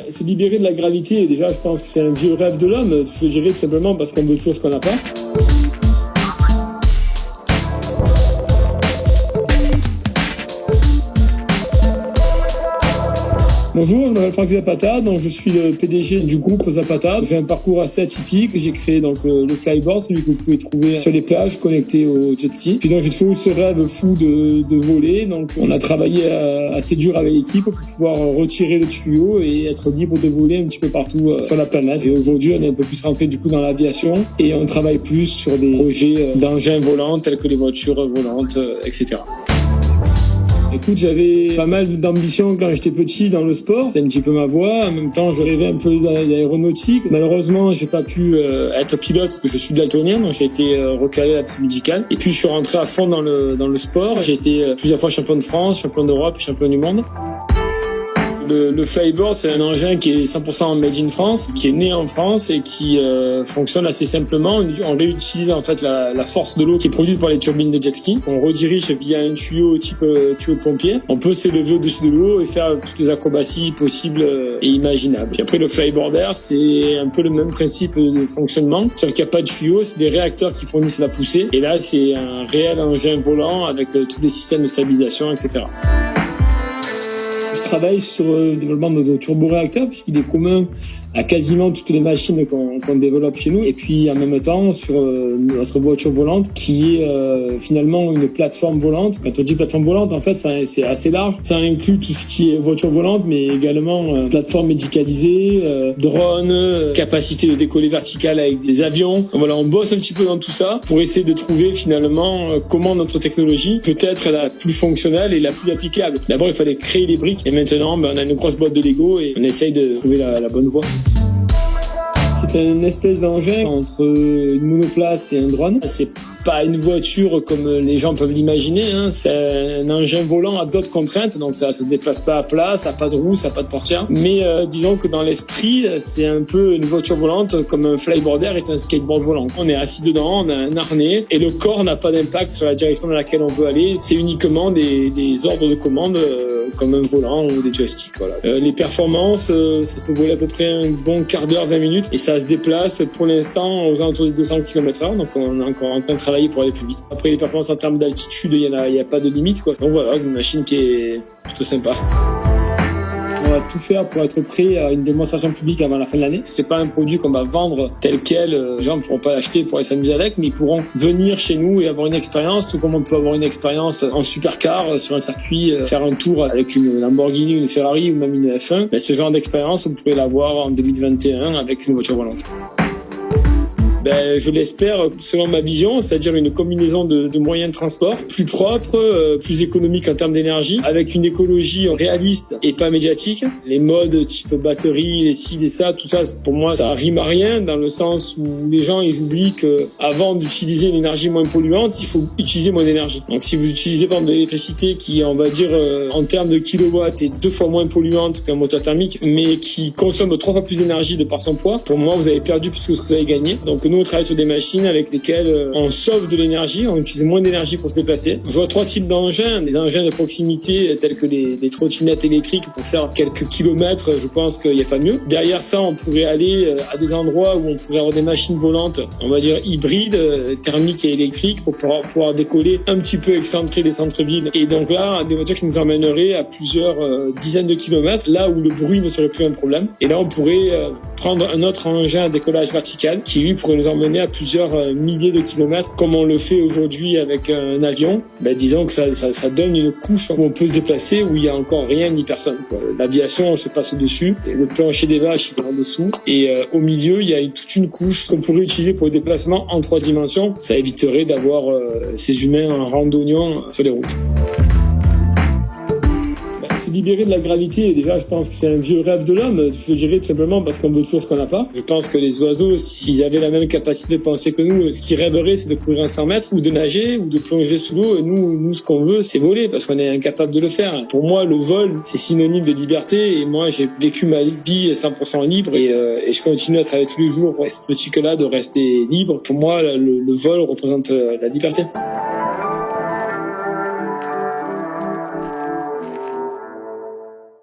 Se libérer de la gravité, déjà, je pense que c'est un vieux rêve de l'homme. Je dirais tout simplement parce qu'on veut toujours ce qu'on n'a pas. Bonjour, je m'appelle Franck Zapata, donc je suis le PDG du groupe Zapata. J'ai un parcours assez atypique. J'ai créé donc le flyboard, celui que vous pouvez trouver sur les plages connecté au jet ski. Puis donc j'ai toujours eu ce rêve fou de voler. Donc on a travaillé assez dur avec l'équipe pour pouvoir retirer le tuyau et être libre de voler un petit peu partout sur la planète. Et aujourd'hui, on est un peu plus rentré du coup dans l'aviation et on travaille plus sur des projets d'engins volants tels que les voitures volantes, etc. Écoute, j'avais pas mal d'ambition quand j'étais petit dans le sport. C'était un petit peu ma voie. En même temps, je rêvais un peu d'aéronautique. Malheureusement, j'ai pas pu être pilote parce que je suis daltonien, donc j'ai été recalé à la piste médicale. Et puis, je suis rentré à fond dans le sport. J'ai été plusieurs fois champion de France, champion d'Europe et champion du monde. Le flyboard, c'est un engin qui est 100% made in France, qui est né en France et qui fonctionne assez simplement. On réutilise en fait la force de l'eau qui est produite par les turbines de jet ski. On redirige via un tuyau type tuyau de pompier. On peut s'élever au-dessus de l'eau et faire toutes les acrobaties possibles et imaginables. Puis après, le flyboarder, c'est un peu le même principe de fonctionnement, sauf qu'il n'y a pas de tuyau, c'est des réacteurs qui fournissent la poussée. Et là, c'est un réel engin volant avec tous les systèmes de stabilisation, etc. Je travaille sur le développement de nos turboréacteurs puisqu'il est commun à quasiment toutes les machines qu'on développe chez nous, et puis en même temps sur notre voiture volante qui est finalement une plateforme volante. Quand on dit plateforme volante, en fait c'est assez large, ça inclut tout ce qui est voiture volante mais également plateforme médicalisée, drone, capacité de décoller verticale avec des avions. Donc voilà, on bosse un petit peu dans tout ça pour essayer de trouver finalement comment notre technologie peut être la plus fonctionnelle et la plus applicable. D'abord il fallait créer les briques et maintenant on a une grosse boîte de Lego et on essaye de trouver la bonne voie. C'est une espèce d'engin entre une monoplace et un drone. C'est pas une voiture comme les gens peuvent l'imaginer, hein. C'est un engin volant à d'autres contraintes, donc ça se déplace pas à plat, ça n'a pas de roue, ça n'a pas de portière. Mais disons que dans l'esprit, c'est un peu une voiture volante comme un flyboarder est un skateboard volant. On est assis dedans, on a un harnais et le corps n'a pas d'impact sur la direction dans laquelle on veut aller. C'est uniquement des ordres de commande comme un volant ou des joysticks. Voilà. Les performances, ça peut voler à peu près un bon quart d'heure, 20 minutes et ça se déplace pour l'instant aux alentours de 200 km/h, donc on est encore en train de travailler pour aller plus vite. Après, les performances en termes d'altitude, il y a pas de limite, quoi. Donc voilà, une machine qui est plutôt sympa. On va tout faire pour être prêt à une démonstration publique avant la fin de l'année. C'est pas un produit qu'on va vendre tel quel. Les gens ne pourront pas l'acheter pour aller s'amuser avec, mais ils pourront venir chez nous et avoir une expérience, tout comme on peut avoir une expérience en supercar sur un circuit, faire un tour avec une Lamborghini, une Ferrari ou même une F1. Mais ce genre d'expérience, vous pourrez l'avoir en 2021 avec une voiture volante. Je l'espère, selon ma vision, c'est-à-dire une combinaison de moyens de transport plus propres, plus économiques en termes d'énergie, avec une écologie réaliste et pas médiatique. Les modes type batterie, les ci, les ça, tout ça, pour moi, ça rime à rien, dans le sens où les gens, ils oublient que avant d'utiliser une énergie moins polluante, il faut utiliser moins d'énergie. Donc si vous utilisez par exemple de l'électricité qui, on va dire, en termes de kilowatts est 2 fois moins polluante qu'un moteur thermique, mais qui consomme 3 fois plus d'énergie de par son poids, pour moi, vous avez perdu plus que ce que vous avez gagné. Donc nous, on travaille sur des machines avec lesquelles on sauve de l'énergie, on utilise moins d'énergie pour se déplacer. Je vois 3 types d'engins, des engins de proximité tels que les trottinettes électriques pour faire quelques kilomètres, je pense qu'il n'y a pas mieux. Derrière ça, on pourrait aller à des endroits où on pourrait avoir des machines volantes, on va dire hybrides, thermiques et électriques, pour pouvoir décoller un petit peu excentré des centres-villes. Et donc là, des voitures qui nous emmèneraient à plusieurs dizaines de kilomètres, là où le bruit ne serait plus un problème. Et là, on pourrait prendre un autre engin à décollage vertical qui, lui, pourrait nous emmener à plusieurs milliers de kilomètres, comme on le fait aujourd'hui avec un avion. Disons que ça donne une couche où on peut se déplacer, où il n'y a encore rien ni personne, quoi. L'aviation, on se passe au-dessus, le plancher des vaches, il est en dessous, et au milieu, il y a toute une couche qu'on pourrait utiliser pour le déplacement en 3 dimensions. Ça éviterait d'avoir ces humains en randonnion sur les routes. Se libérer de la gravité, déjà, je pense que c'est un vieux rêve de l'homme. Je dirais tout simplement parce qu'on veut toujours ce qu'on n'a pas. Je pense que les oiseaux, s'ils avaient la même capacité de penser que nous, ce qu'ils rêveraient, c'est de courir un 100 mètres ou de nager ou de plonger sous l'eau. Et nous, ce qu'on veut, c'est voler parce qu'on est incapable de le faire. Pour moi, le vol, c'est synonyme de liberté. Et moi, j'ai vécu ma vie 100% libre et je continue à travailler tous les jours pour cette politique-là de rester libre. Pour moi, le vol représente la liberté.